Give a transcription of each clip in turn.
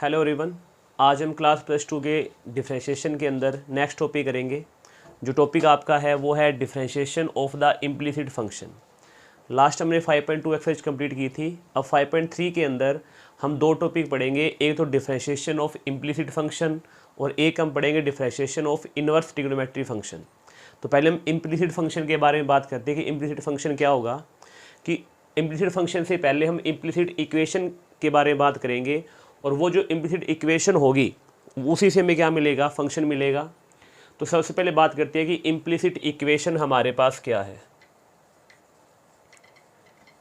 Hello everyone. आज हम class +2 के डिफरेंशिएशन के अंदर नेक्स्ट टॉपिक करेंगे। जो टॉपिक आपका है वो है differentiation of the implicit function. Last हमने 5.2 एक्सरसाइज कंप्लीट की थी। अब 5.3 के अंदर हम दो टॉपिक पढ़ेंगे, एक तो डिफरेंशिएशन ऑफ इम्प्लिसिट फंक्शन और एक हम पढ़ेंगे differentiation of inverse trigonometry function. तो पहले हम इम्प्लिसिट फंक्शन के बारे में बात करते हैं कि इम्प्लिसिट फंक्शन क्या होगा। कि इम्प्लिसिट फंक्शन से पहले हम इम्प्लिसिट इक्वेशन के बारे में बात करेंगे और वो जो इम्प्लिसिट इक्वेशन होगी उसी से हमें क्या मिलेगा, फंक्शन मिलेगा। तो सबसे पहले बात करते हैं कि इम्प्लिसिट इक्वेशन हमारे पास क्या है।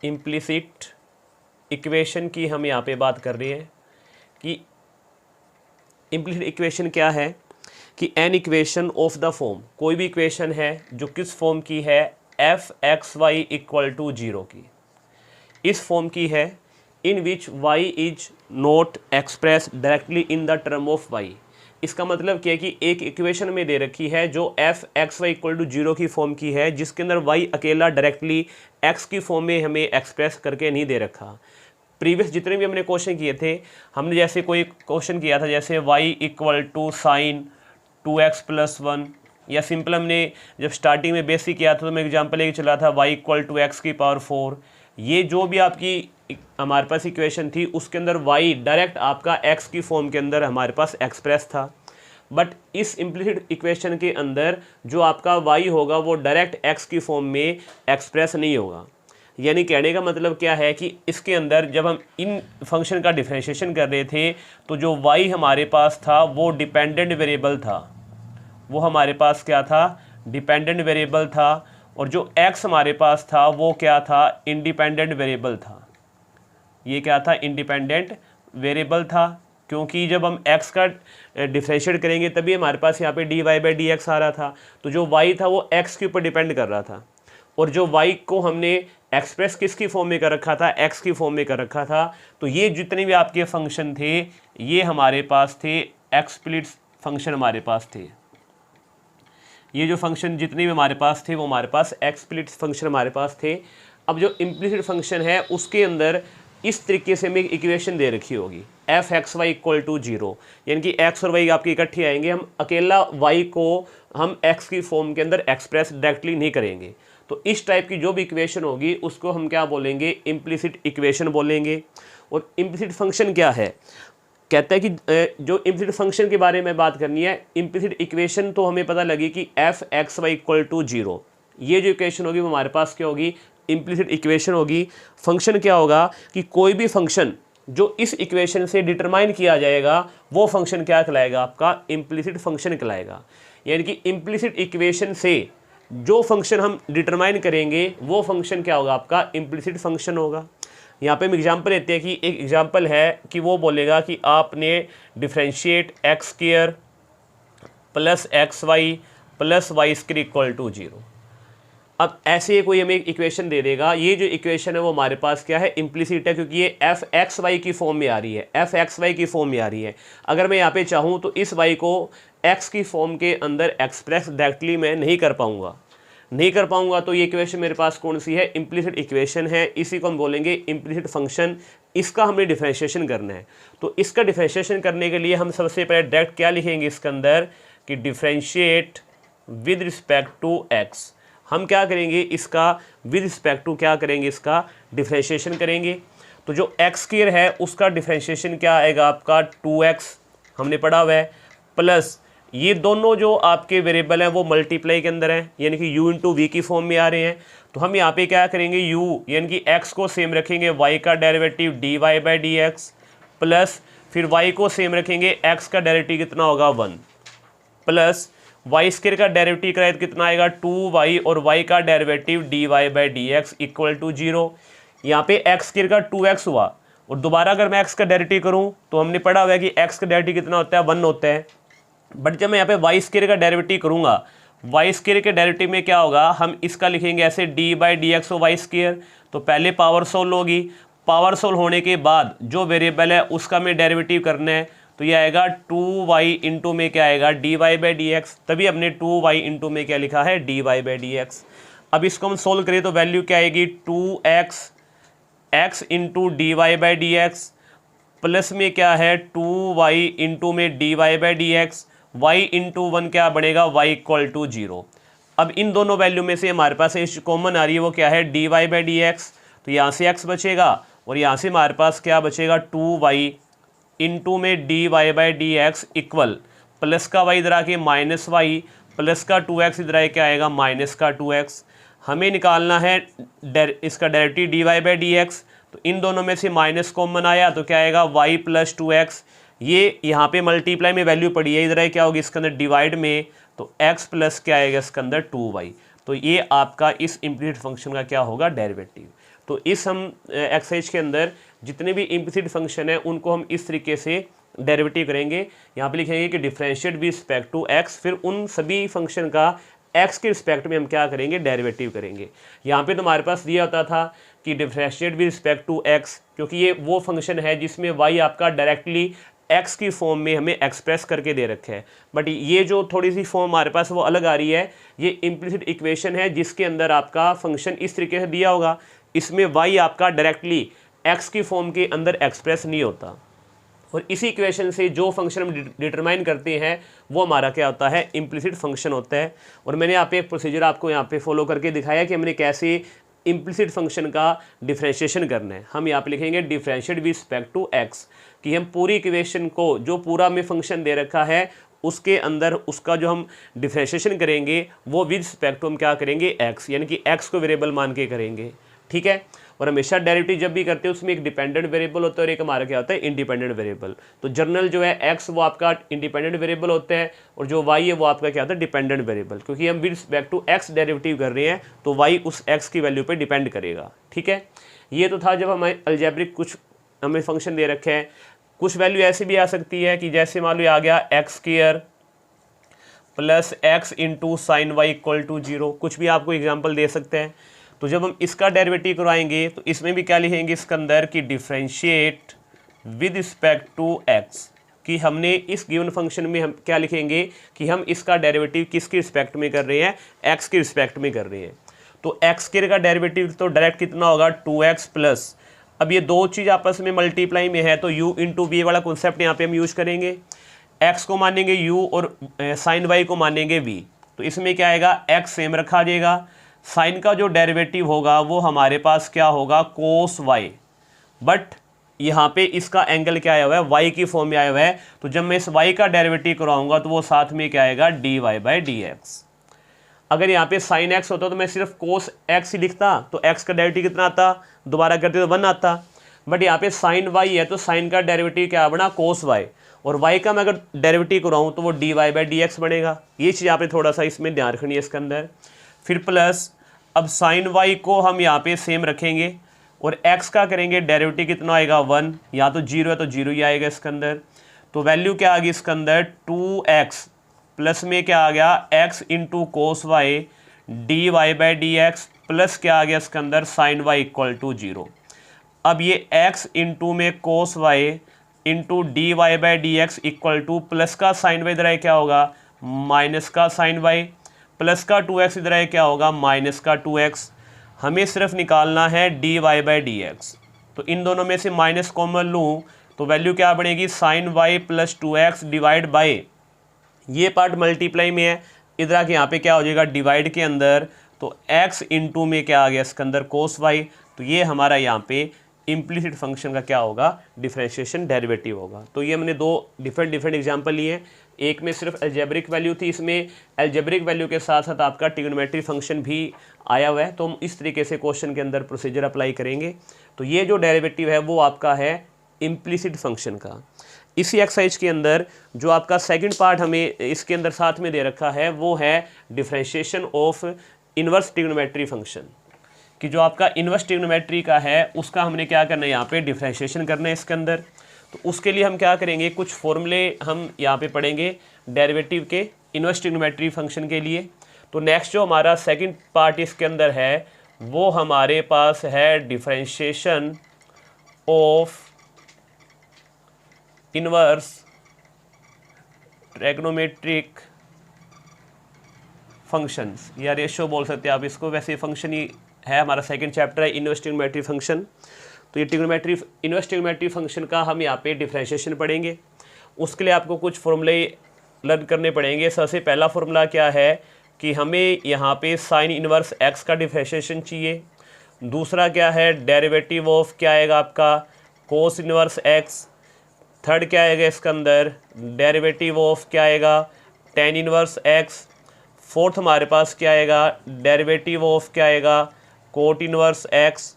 इम्प्लिसिट इक्वेशन की हम यहाँ पे बात कर रहे हैं कि इम्प्लिसिट इक्वेशन क्या है। कि an equation of the form, कोई भी इक्वेशन है जो किस फॉर्म की है, f(x, y) = 0 की, इस फॉर्म की है, इन विच y is not express directly in the term of y। इसका मतलब क्या है कि एक इक्वेशन में दे रखी है जो f(x, y) = 0 की फॉर्म की है, जिसके अंदर y अकेला डायरेक्टली x की फॉर्म में हमें एक्सप्रेस करके नहीं दे रखा। प्रीवियस जितने भी हमने क्वेश्चन किए थे, हमने जैसे कोई क्वेश्चन किया था जैसे y = sin 2x + 1, या सिंपल हमने जब स्टार्टिंग में बेसिक किया था तो मैं एग्जांपल लेके चला था y = x⁴। ये जो भी आपकी हमारे पास इक्वेशन थी उसके अंदर y डायरेक्ट आपका x की फॉर्म के अंदर हमारे पास एक्सप्रेस था। बट इस इम्प्लिसिट इक्वेशन के अंदर जो आपका y होगा वो डायरेक्ट x की फॉर्म में एक्सप्रेस नहीं होगा। यानी कहने का मतलब क्या है कि इसके अंदर जब हम इन फंक्शन का डिफरेंशिएशन कर रहे थे तो जो y हमारे पास था वो डिपेंडेंट वेरिएबल था, वो हमारे पास क्या था, डिपेंडेंट वेरिएबल था। और जो x हमारे पास था वो क्या था, इंडिपेंडेंट वेरिएबल था। ये क्या था, इंडिपेंडेंट वेरिएबल था, क्योंकि जब हम x का डिफरेंशिएट करेंगे तभी हमारे पास यहाँ पे dy/dx आ रहा था। तो जो y था वो x के ऊपर डिपेंड कर रहा था, और जो y को हमने एक्सप्रेस किसकी फॉर्म में कर रखा था, x की फॉर्म में कर रखा था। तो ये जितने भी आपके फंक्शन थे ये हमारे पास थे एक्सप्लिसिट फंक्शन हमारे पास थे। ये जो फंक्शन जितने भी हमारे पास थे वो हमारे पास एक्सप्लिसिट फंक्शन हमारे पास थे। अब जो इम्प्लिसिट फंक्शन है उसके अंदर इस तरीके से हमें इक्वेशन दे रखी होगी, f(x, y) = 0, यानी कि x और y आपके इकट्ठे आएंगे, हम अकेला y को हम x की फॉर्म के अंदर एक्सप्रेस डायरेक्टली नहीं करेंगे। तो इस टाइप की जो भी इक्वेशन होगी उसको हम क्या बोलेंगे, इम्प्लिसिट इक्वेशन बोलेंगे। और इम्प्लिसिट फंक्शन क्या है, कहता है कि जो इम्प्लिसिट फंक्शन के बारे में बात करनी है, इम्प्लिसिट इक्वेशन तो हमें पता लगी कि f(x, y) = 0, ये जो इक्वेशन होगी वो हमारे पास क्या होगी, इम्प्लिसिट इक्वेशन होगी। फंक्शन क्या होगा कि कोई भी फंक्शन जो इस इक्वेशन से डिटरमाइन किया जाएगा वो फंक्शन क्या कहलाएगा, आपका इम्प्लिसिट फंक्शन कहलाएगा। यानी कि इम्प्लिसिट इक्वेशन से जो फंक्शन हम डिटरमाइन करेंगे वो फंक्शन क्या होगा, आपका इम्प्लिसिट फंक्शन होगा। यहाँ पे हम एग्जांपल लेते हैं कि एक एग्जांपल है कि वो बोलेगा कि आपने डिफरेंशिएट x² + xy + y² = 0। अब ऐसे कोई हमें इक्वेशन दे देगा, ये जो इक्वेशन है वो हमारे पास क्या है, इम्प्लिसिट है, क्योंकि ये f(x, y) की फॉर्म में आ रही है, f(x, y) की फॉर्म में आ रही है। अगर मैं यहाँ पे चाहूँ तो इस y को x की फॉर्म के अंदर एक्सप्रेस डायरेक्टली मैं नहीं कर पाऊँगा, तो ये इक्वेशन मेरे पास कौन सी है, इम्प्लिसिट इक्वेशन है। इसी को हम बोलेंगे इम्प्लिसिट फंक्शन। इसका हमने डिफरेंशिएशन करना है। तो इसका डिफरेंशिएशन करने के लिए हम सबसे पहले डायरेक्ट क्या लिखेंगे इसके अंदर, कि differentiate with respect to x। हम क्या करेंगे, इसका विद रिस्पेक्ट टू क्या करेंगे, इसका डिफरेंशिएशन करेंगे। तो जो x² है उसका डिफरेंशिएशन क्या आएगा, आपका 2x हमने पढ़ा हुआ है, प्लस ये दोनों जो आपके वेरिएबल हैं वो मल्टीप्लाई के अंदर हैं, यानी कि u × v की फॉर्म में आ रहे हैं। तो हम यहाँ पे क्या करेंगे, u यानी कि x को सेम रखेंगे, y का डेरिवेटिव dy/dx, प्लस फिर y को सेम रखेंगे, x का डेरिवेटिव कितना होगा 1, प्लस y² का डेरिवेटिव कराए तो कितना आएगा 2y, और y का डेरिवेटिव dy/dx = 0। यहाँ पे x² का 2x हुआ, और दोबारा अगर मैं x का डेरिवेटिव करूँ तो हमने पढ़ा हुआ है कि x का डेरिवेटिव कितना होता है, 1 होता है। बट जब मैं यहाँ पे y² का डेरिवेटिव करूँगा, y² के डेरिवेटिव में क्या होगा, हम इसका लिखेंगे ऐसे dy/dx और y²। तो पहले पावर सोल्व होगी, पावर सोल्व होने के बाद जो वेरिएबल है उसका में डेरिवेटिव करना है, तो ये आएगा 2y इंटू में क्या आएगा, dy/dx। तभी हमने 2y इंटू में क्या लिखा है, dy/dx। अब इसको हम सोल्व करें तो वैल्यू क्या आएगी, 2x x into dy/dx plus में क्या है 2y इंटू में dy by D X, Y into 1 क्या बनेगा y इक्वल टू 0। अब इन दोनों वैल्यू में से हमारे पास एक कॉमन आ रही है, वो क्या है dy बाई डी एक्स, तो यहाँ से x बचेगा और यहाँ से हमारे पास क्या बचेगा 2y इंटू में dy by D x equal plus का y इधर आके माइनस वाई प्लस का 2x इधर आए क्या आएगा माइनस का 2x। हमें निकालना है इसका derivative dy by D X, तो इन दोनों में से माइनस कॉमन आया तो क्या आएगा y प्लस 2x। ये यहाँ पे मल्टीप्लाई में वैल्यू पड़ी है, इधर क्या होगी इसके अंदर डिवाइड में, तो x प्लस क्या आएगा इसके अंदर 2y। तो ये आपका इस इम्प्लिसिट फंक्शन का क्या होगा डेरिवेटिव। तो इस हम एक्सरसाइज के अंदर जितने भी इम्प्लिसिट फंक्शन है उनको हम इस तरीके से डेरिवेटिव करेंगे। यहाँ पे लिखेंगे कि differentiate with respect to x, फिर उन सभी फंक्शन का x के रिस्पेक्ट में हम क्या करेंगे डेरिवेटिव करेंगे। यहाँ पे तो हमारे पास दिया होता था कि differentiate with respect to x, क्योंकि ये वो फंक्शन है जिसमें y आपका डायरेक्टली x की फॉर्म में हमें एक्सप्रेस करके दे रखा है। बट ये जो थोड़ी सी फॉर्म हमारे पास वो अलग आ रही है, ये इम्प्लिसिट इक्वेशन है जिसके अंदर आपका फंक्शन इस तरीके से दिया होगा, इसमें y आपका डायरेक्टली x की फॉर्म के अंदर एक्सप्रेस नहीं होता। और इसी इक्वेशन से जो फंक्शन हम डिटरमाइन करते हैं वो हमारा क्या होता है इम्प्लिसिट फंक्शन होता है। और मैंने यहाँ पे एक प्रोसीजर आपको यहाँ पे फॉलो करके दिखाया कि हमने कैसे इम्प्लिसिट फंक्शन का डिफरेंशिएशन करना है। हम यहाँ पे लिखेंगे differentiate with respect to x, कि हम पूरी इक्वेशन को जो पूरा में फंक्शन दे रखा है उसके अंदर उसका जो हम डिफरेंशिएशन करेंगे वो विद रिस्पेक्ट टू हम क्या करेंगे x, यानी कि x को वेरिएबल मान के करेंगे, ठीक है। और हमेशा डेरिवेटिव जब भी करते हैं उसमें एक डिपेंडेंट वेरिएबल होता है और एक हमारा क्या होता है इंडिपेंडेंट वेरिएबल। तो जर्नल जो है x वो आपका इंडिपेंडेंट वेरिएबल होता है और जो y है वो आपका क्या होता है डिपेंडेंट वेरिएबल, क्योंकि हम with respect to x derivative कर रहे हैं तो y उस x की वैल्यू पे डिपेंड करेगा, ठीक है। ये तो था जब हमें अलजेब्रिक कुछ हमें फंक्शन दे रखे हैं। कुछ वैल्यू ऐसी भी आ सकती है कि जैसे मान लो आ गया X square plus X into sine Y equal to 0, कुछ भी आपको एग्जाम्पल दे सकते हैं। तो जब हम इसका डेरिवेटिव करवाएंगे तो इसमें भी क्या लिखेंगे इसके अंदर कि differentiate with respect to X, कि हमने इस गिवन फंक्शन में हम क्या लिखेंगे कि हम इसका डेरिवेटिव किसके रिस्पेक्ट में कर रहे हैं एक्स के रिस्पेक्ट में कर रहे हैं। तो एक्स स्क्वायर का डेरिवेटिव तो डायरेक्ट कितना होगा 2x प्लस, अब ये दो चीज़ आपस में मल्टीप्लाई में है तो u इंटू वी वाला कॉन्सेप्ट यहाँ पे हम यूज करेंगे। x को मानेंगे u और साइन y को मानेंगे v, तो इसमें क्या आएगा x सेम रखा जाएगा, साइन का जो डेरिवेटिव होगा वो हमारे पास क्या होगा कोस y, बट यहाँ पे इसका एंगल क्या आया हुआ है y की फॉर्म में आया हुआ है, तो जब मैं इस y का डेरिवेटिव कराऊंगा तो वो साथ में क्या आएगा dy बाई डी एक्स। अगर यहाँ पे साइन x होता तो मैं सिर्फ कोस x ही लिखता तो x का डेरिवेटिव कितना आता, दोबारा करते तो 1 आता, बट यहाँ पे साइन y है तो साइन का डेरिवेटिव क्या बना कोस y, और y का मैं अगर डेरिवेटिव कराऊँ तो वो dy बाई डी एक्स बनेगा। ये चीज़ यहाँ पे थोड़ा सा इसमें ध्यान रखनी है इसके अंदर। फिर प्लस अब साइन y को हम यहाँ पे सेम रखेंगे और x का करेंगे डेरिवेटिव कितना आएगा 1, यहाँ तो 0 है तो 0 ही आएगा इसके अंदर। तो वैल्यू क्या आ गई इसके अंदर 2x प्लस में क्या आ गया x into cos Y D Y by D X plus क्या आ गया इसके अंदर साइन वाई इक्वल टू 0। अब ये x इंटू में cos y into d Y by D x equal to plus का साइन वाई इधर है क्या होगा माइनस का साइन वाई, प्लस का 2x इधर है क्या होगा माइनस का 2x। हमें सिर्फ निकालना है D Y by D X, तो इन दोनों में से माइनस कॉमन लूँ तो वैल्यू क्या बनेगी sine Y plus 2x divide by, ये पार्ट मल्टीप्लाई में है, इधर आके यहाँ पे क्या हो जाएगा डिवाइड के अंदर, तो x इंटू में क्या आ गया इसके अंदर कोस y। तो ये हमारा यहाँ पे इम्प्लिसिट फंक्शन का क्या होगा डिफरेंशिएशन डेरिवेटिव होगा। तो ये हमने दो डिफरेंट एग्जांपल लिए हैं, एक में सिर्फ अलजेब्रिक वैल्यू थी, इसमें अलजेब्रिक वैल्यू के साथ साथ आपका ट्रिग्नोमेट्री फंक्शन भी आया हुआ है। तो हम इस तरीके से क्वेश्चन के अंदर प्रोसीजर अप्लाई करेंगे। तो ये जो डेरिवेटिव है वो आपका है इम्प्लिसिट फंक्शन का। इसी एक्सरसाइज के अंदर जो आपका सेकंड पार्ट हमें इसके अंदर साथ में दे रखा है वो है differentiation of inverse trigonometry function, कि जो आपका इनवर्स ट्रिग्नोमेट्री का है उसका हमने क्या करना है यहाँ पे डिफरेंशिएशन करना है इसके अंदर। तो उसके लिए हम क्या करेंगे कुछ फॉर्मूले हम यहाँ पे पढ़ेंगे डेरिवेटिव के इनवर्स ट्रिग्नोमेट्री फंक्शन के लिए। तो नेक्स्ट जो हमारा सेकंड पार्ट इसके अंदर है वो हमारे पास है differentiation of inverse trigonometric functions, या रेशियो बोल सकते हैं आप इसको, वैसे फंक्शन ही है हमारा सेकंड चैप्टर है इनवर्स ट्रिग्नोमेट्री फंक्शन। तो ये ट्रिग्नोमेट्री इनवर्स ट्रिग्नोमेट्री फंक्शन का हम यहाँ पे डिफरेंशिएशन पढ़ेंगे। उसके लिए आपको कुछ फॉर्मूले लर्न करने पड़ेंगे। सबसे पहला फॉर्मूला क्या है कि हमें यहाँ पे साइन इनवर्स एक्स का डिफरेंशिएशन चाहिए। दूसरा क्या है, डेरिवेटिव ऑफ क्या आएगा आपका कोस इनवर्स एक्स। थर्ड क्या आएगा इसके अंदर, डेरिवेटिव ऑफ क्या आएगा टेन इनवर्स एक्स। फोर्थ हमारे पास क्या आएगा, डेरिवेटिव ऑफ क्या आएगा कोट इनवर्स एक्स।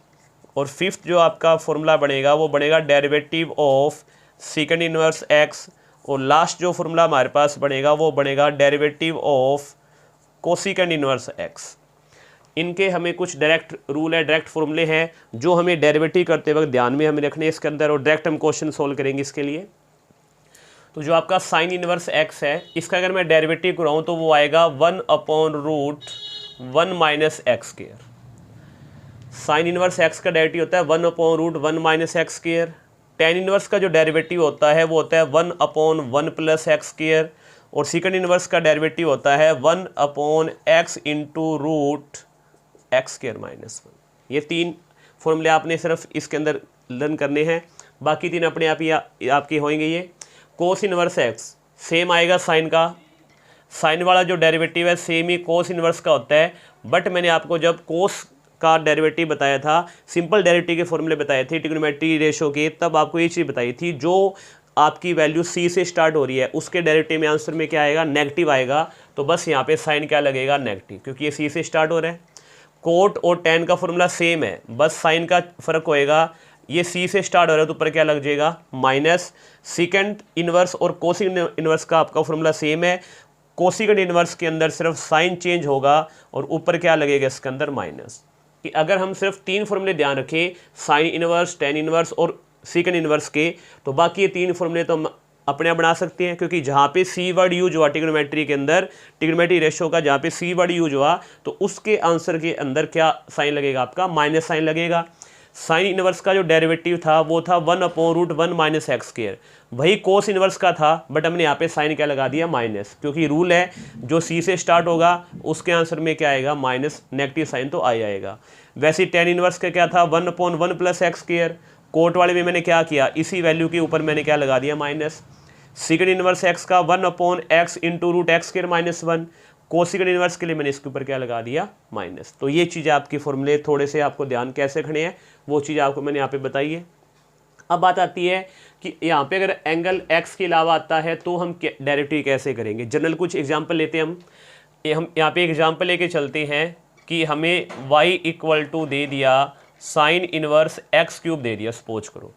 और फिफ्थ जो आपका फॉर्मूला बनेगा वो बनेगा derivative of second inverse x. और लास्ट जो फॉर्मूला हमारे पास बनेगा वो बनेगा derivative of cosecant inverse x. इनके हमें कुछ डायरेक्ट रूल है, डायरेक्ट फॉर्मूले हैं जो हमें डेरिवेटिव करते वक्त ध्यान में हमें रखने इसके अंदर, और डायरेक्ट हम क्वेश्चन सोल्व करेंगे इसके लिए। तो जो आपका साइन इनवर्स एक्स है इसका अगर मैं डेरिवेटिव कराऊँ तो वो आएगा 1/√1 minus X square. Sine inverse x का डेरिवेटिव होता है 1/√1 minus X square. Tan inverse का जो डेरिवेटिव होता है वो होता है 1/1 प्लस एक्स स्क्वायर। और सेकंड इनवर्स का डेरिवेटिव होता है 1/x into root x square minus 1। ये तीन फॉर्मूले आपने सिर्फ इसके अंदर लर्न करने हैं, बाकी तीन अपने आप ही आपके होंगे। ये कोस इनवर्स एक्स सेम आएगा साइन का, साइन वाला जो डेरिवेटिव है सेम ही कोस इनवर्स का होता है। बट मैंने आपको जब कोस का डेरिवेटिव बताया था, सिंपल डेरिवेटिव के फॉर्मूले बताए थे ट्रिग्नोमेट्री रेशो के, तब आपको ये चीज़ बताई थी जो आपकी वैल्यू सी से स्टार्ट हो रही है उसके डेरिवेटिव में आंसर में क्या आएगा, नेगेटिव आएगा। तो बस यहाँ पे साइन क्या लगेगा, नेगेटिव, क्योंकि ये सी से स्टार्ट हो रहा है। कोट और टेन का फॉर्मूला सेम है, बस साइन का फ़र्क होएगा, ये सी से स्टार्ट हो रहा है तो ऊपर क्या लग जाएगा माइनस। सेकंड इनवर्स और कोसेकंड इनवर्स का आपका फॉर्मूला सेम है, कोसेकंड इनवर्स के अंदर सिर्फ साइन चेंज होगा और ऊपर क्या लगेगा इसके अंदर माइनस। कि अगर हम सिर्फ तीन फॉर्मूले ध्यान रखें, साइन इनवर्स, टेन इनवर्स और सेकंड इनवर्स के, तो बाकी ये तीन फॉर्मूले तो हम अपने आप बना सकते हैं। क्योंकि जहाँ पे सी वर्ड यूज हुआ ट्रिग्नोमेट्री के अंदर, ट्रिग्नोमेट्री रेशो का जहाँ पे सी वर्ड यूज हुआ तो उसके आंसर के अंदर क्या साइन लगेगा आपका, माइनस साइन लगेगा। साइन इनवर्स का जो डेरिवेटिव था वो था 1/√1 माइनस एक्स स्क्वायर, वही कोस इनवर्स का था, बट हमने यहाँ पे साइन क्या लगा दिया, माइनस, क्योंकि रूल है जो सी से स्टार्ट होगा उसके आंसर में क्या आएगा, माइनस, नेगेटिव साइन तो आएगा। वैसे टेन इनवर्स का क्या था 1/1 प्लस एक्स स्क्वायर, कोट वाले में मैंने क्या किया, इसी वैल्यू के ऊपर मैंने क्या लगा दिया, माइनस। सेकंड इनवर्स एक्स का 1/x into root x square minus 1, cosecant inverse के लिए मैंने इसके ऊपर क्या लगा दिया, माइनस। तो ये चीज़ आपकी फॉर्मूले थोड़े से आपको ध्यान कैसे खड़े हैं वो चीज़ आपको मैंने यहाँ पे बताई है। अब बात आती है कि यहाँ पे अगर एंगल x के अलावा आता है तो हम डेरिवेटिव कैसे करेंगे। जनरल कुछ एग्जाम्पल लेते हैं हम यहाँ पे एग्जाम्पल लेके चलते हैं कि हमें y = दे दिया साइन इनवर्स x³ दे दिया सपोज करो,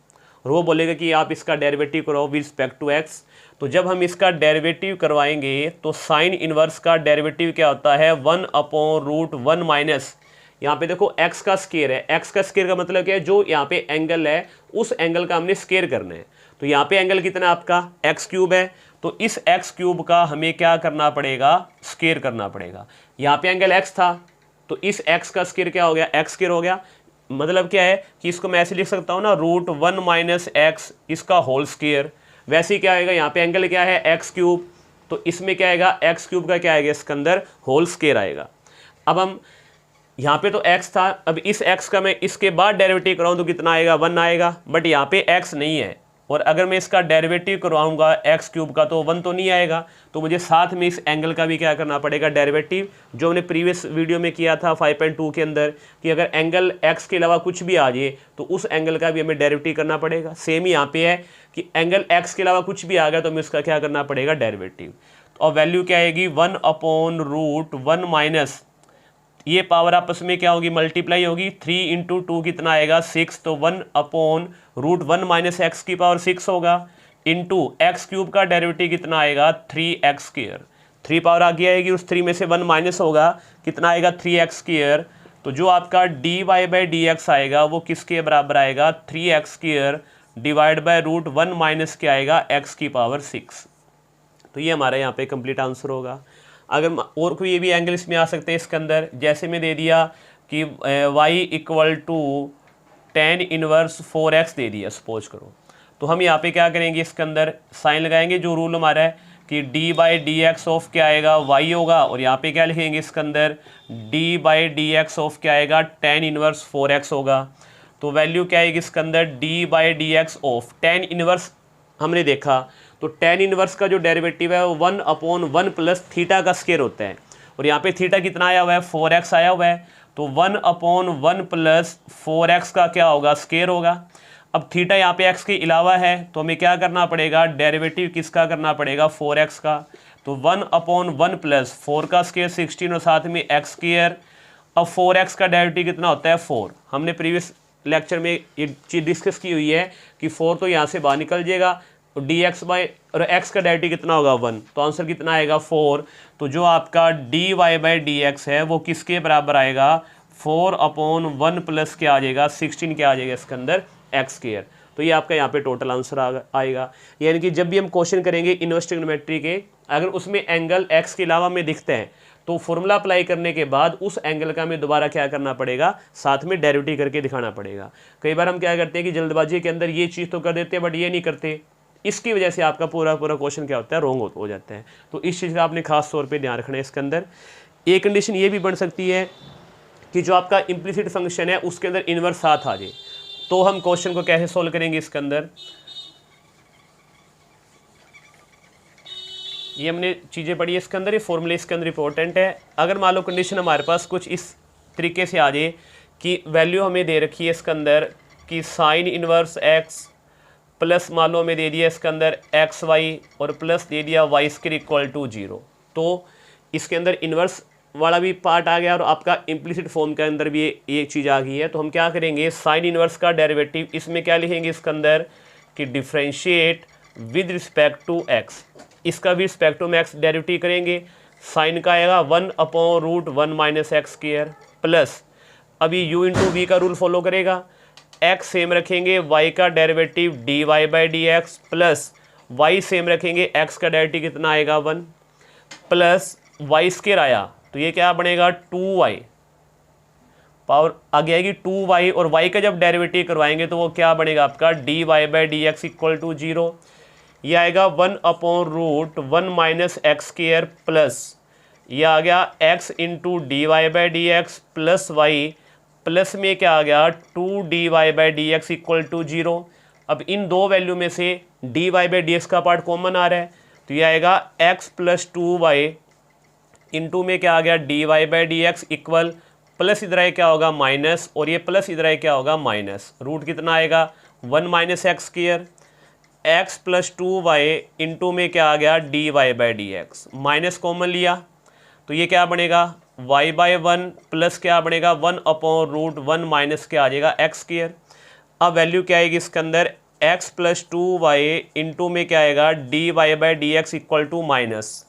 और वो बोलेगा कि आप इसका डेरिवेटिव करो विद रिस्पेक्ट टू x। तो जब हम इसका डेरिवेटिव करवाएंगे तो साइन इनवर्स का डेरिवेटिव क्या होता है, 1/√1 माइनस, यहाँ पे देखो x का स्क्वायर है, x का स्क्वायर का मतलब क्या है, जो यहाँ पे एंगल है उस एंगल का हमने स्क्वायर करना है। तो यहाँ पे एंगल कितना आपका x³ है, तो इस x³ का हमें क्या करना पड़ेगा, स्क्वायर करना पड़ेगा। यहाँ पे एंगल x था तो इस x का स्क्वायर क्या हो गया, x² हो गया। मतलब क्या है कि इसको मैं ऐसे लिख सकता हूँ ना, √1 माइनस x इसका होल स्क्वायर। वैसे ही क्या आएगा, यहाँ पे एंगल क्या है x³, तो इसमें क्या आएगा, x³ का क्या आएगा, इसके अंदर होल स्क्वायर आएगा। अब हम यहाँ पे तो x था, अब इस x का मैं इसके बाद डेरिवेटिव कराऊँ तो कितना आएगा, 1 आएगा, बट यहाँ पे x नहीं है, और अगर मैं इसका डेरिवेटिव करवाऊँगा x³ का तो 1 तो नहीं आएगा। तो मुझे साथ में इस एंगल का भी क्या करना पड़ेगा, डेरिवेटिव, जो हमने प्रीवियस वीडियो में किया था 5.2 के अंदर, कि अगर एंगल x के अलावा कुछ भी आ जाए तो उस एंगल का भी हमें डेरिवेटिव करना पड़ेगा। सेम ही यहाँ पे है कि एंगल x के अलावा कुछ भी आ गया तो हमें इसका क्या करना पड़ेगा, डेरिवेटिव। और वैल्यू क्या आएगी, 1/√1 माइनस, ये पावर आपस में क्या होगी, मल्टीप्लाई होगी, 3 × 2 कितना आएगा, 6, तो 1/√1 माइनस एक्स की पावर 6 होगा, इंटू x³ का डेरिवेटिव कितना आएगा, 3x²। 3 पावर आगे आएगी, उस 3 में से 1 माइनस होगा, कितना आएगा, 3x²। तो जो आपका dy/dx आएगा वो किसके बराबर आएगा, 3x² डिवाइड बाय √1 माइनस क्या आएगा, x की पावर 6। तो ये हमारा यहाँ पे कंप्लीट आंसर होगा। अगर और कोई ये भी एंगल इसमें आ सकते हैं इसके अंदर, जैसे मैं दे दिया कि y = tan इनवर्स 4x दे दिया सपोज करो, तो हम यहाँ पे क्या करेंगे, इसके अंदर साइन लगाएंगे, जो रूल हमारा है कि d/dx ऑफ क्या आएगा, y होगा, और यहाँ पे क्या लिखेंगे इसके अंदर, d/dx ऑफ क्या आएगा, tan इनवर्स 4x होगा। तो वैल्यू क्या आएगी इसके अंदर, d/dx ऑफ tan इनवर्स हमने देखा, तो tan इनवर्स का जो डेरिवेटिव है वो 1/1 प्लस थीटा का स्क्वायर होता है, और यहाँ पे थीटा कितना आया हुआ है, 4x आया हुआ है, तो 1/1 प्लस 4x का क्या होगा, स्क्वायर होगा। अब थीटा यहाँ पे x के अलावा है, तो हमें क्या करना पड़ेगा, डेरिवेटिव किसका करना पड़ेगा, 4x का, तो 1/1 प्लस 4 का स्क्वायर 16 और साथ में x स्क्वायर। अब 4x का डेरिवेटिव कितना होता है, 4। हमने प्रीवियस लेक्चर में ये चीज़ डिस्कस की हुई है कि 4 तो यहाँ से बाहर निकल जाएगा, तो dx बाई और x का डेरिवेटिव कितना होगा, 1, तो आंसर कितना आएगा, 4। तो जो आपका dy/dx है वो किसके बराबर आएगा, 4/1 प्लस क्या आ जाएगा, 16 क्या आ जाएगा इसके अंदर, x स्क्वायर। तो ये आपका यहाँ पे टोटल आंसर आएगा। यानी कि जब भी हम क्वेश्चन करेंगे इनवर्स ट्रिग्नोमेट्री के, अगर उसमें एंगल x के अलावा में दिखते हैं तो फॉर्मूला अप्लाई करने के बाद उस एंगल का हमें दोबारा क्या करना पड़ेगा, साथ में डेरिवेटिव करके दिखाना पड़ेगा। कई बार हम क्या करते हैं कि जल्दबाजी के अंदर ये चीज़ तो कर देते हैं बट ये नहीं करते, इसकी वजह से आपका पूरा क्वेश्चन क्या होता है, रॉन्ग हो जाता है। तो इस चीज़ का आपने खास तौर पे ध्यान रखना है। इसके अंदर एक कंडीशन ये भी बन सकती है कि जो आपका इम्प्लिसिट फंक्शन है उसके अंदर इन्वर्स साथ आ जाए, तो हम क्वेश्चन को कैसे सोल्व करेंगे। इसके अंदर ये हमने चीज़ें पढ़ी है, इसके अंदर ये फॉर्मूले इसके अंदर इंपॉर्टेंट है। अगर मान लो कंडीशन हमारे पास कुछ इस तरीके से आ जाए कि वैल्यू हमें दे रखी है इसके अंदर कि साइन इनवर्स x प्लस मान लो हमें दे दिया इसके अंदर xy और प्लस दे दिया y स्क्वायर इक्वल टू 0, तो इसके अंदर इनवर्स वाला भी पार्ट आ गया और आपका इम्प्लिसिट फॉर्म के अंदर भी ये चीज़ आ गई है। तो हम क्या करेंगे, साइन इनवर्स का डेरिवेटिव इसमें क्या लिखेंगे इसके अंदर कि differentiate with respect to x, इसका भी रिस्पेक्ट टू x डेरिवेटिव करेंगे। साइन का आएगा 1/√1 माइनस एक्स स्क्वायर प्लस, अभी u इंटू वी का रूल फॉलो करेगा, x सेम रखेंगे, y का derivative dy/dx plus y same रखेंगे, x का डेरिवेटिव कितना आएगा 1 प्लस y स्क्वायर आया, तो ये क्या बनेगा 2y, पावर आगे आएगी 2y और y का जब डेरिवेटिव करवाएंगे तो वो क्या बनेगा आपका dy/dx इक्वल टू 0, ये आएगा 1/√1 माइनस एक्स स्क्वायर प्लस ये आ गया x into dy/dx plus y plus में क्या आ गया 2dy/dx इक्वल टू 0। अब इन दो वैल्यू में से dy/dx का पार्ट कॉमन आ रहा है, तो ये आएगा x प्लस 2y इंटू में क्या आ गया dy/dx इक्वल प्लस इधर आए क्या होगा माइनस, और ये प्लस इधर आए क्या होगा माइनस, रूट कितना आएगा 1 minus X square, x plus 2y into में क्या आ गया dy/dx, माइनस कॉमन लिया तो ये क्या बनेगा y/1 प्लस क्या बनेगा 1/√1 माइनस क्या आ जाएगा एक्स स्क्वायर। अब वैल्यू क्या आएगी इसके अंदर x प्लस 2y इंटू में क्या आएगा dy/dx इक्वल टू माइनस,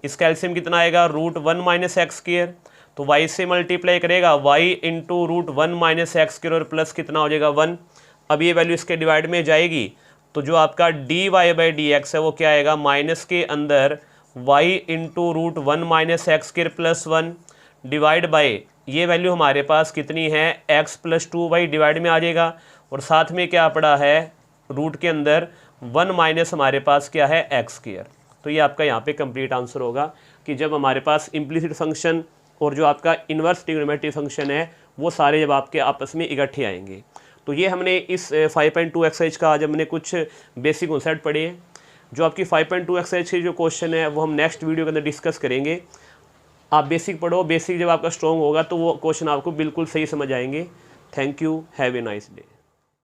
इसका एलसीएम कितना आएगा √1 माइनस एक्स स्क्वायर, तो y से मल्टीप्लाई करेगा y into √1 minus X square और प्लस कितना हो जाएगा 1। अब ये वैल्यू इसके डिवाइड में जाएगी तो जो आपका dy/dx है वो क्या आएगा माइनस के अंदर y into √1 minus X square plus 1 divide by ये वैल्यू हमारे पास कितनी है x प्लस 2y डिवाइड में आ जाएगा, और साथ में क्या पड़ा है रूट के अंदर 1 माइनस हमारे पास क्या है एक्स स्क्वायर। तो ये आपका यहाँ पे कंप्लीट आंसर होगा कि जब हमारे पास इम्प्लिसिट फंक्शन और जो आपका इन्वर्स ट्रिग्नोमेट्रिक फंक्शन है वो सारे जब आपके आपस में इकट्ठे आएंगे। तो ये हमने इस 5.2 एक्सरसाइज का आज हमने कुछ बेसिक कॉन्सेप्ट पढ़े हैं। जो आपकी 5.2 एक्सरसाइज की जो क्वेश्चन है वो हम नेक्स्ट वीडियो के अंदर डिस्कस करेंगे। आप बेसिक पढ़ो, बेसिक जब आपका स्ट्रॉन्ग होगा तो वो क्वेश्चन आपको बिल्कुल सही समझ आएंगे। Thank you, have a nice day.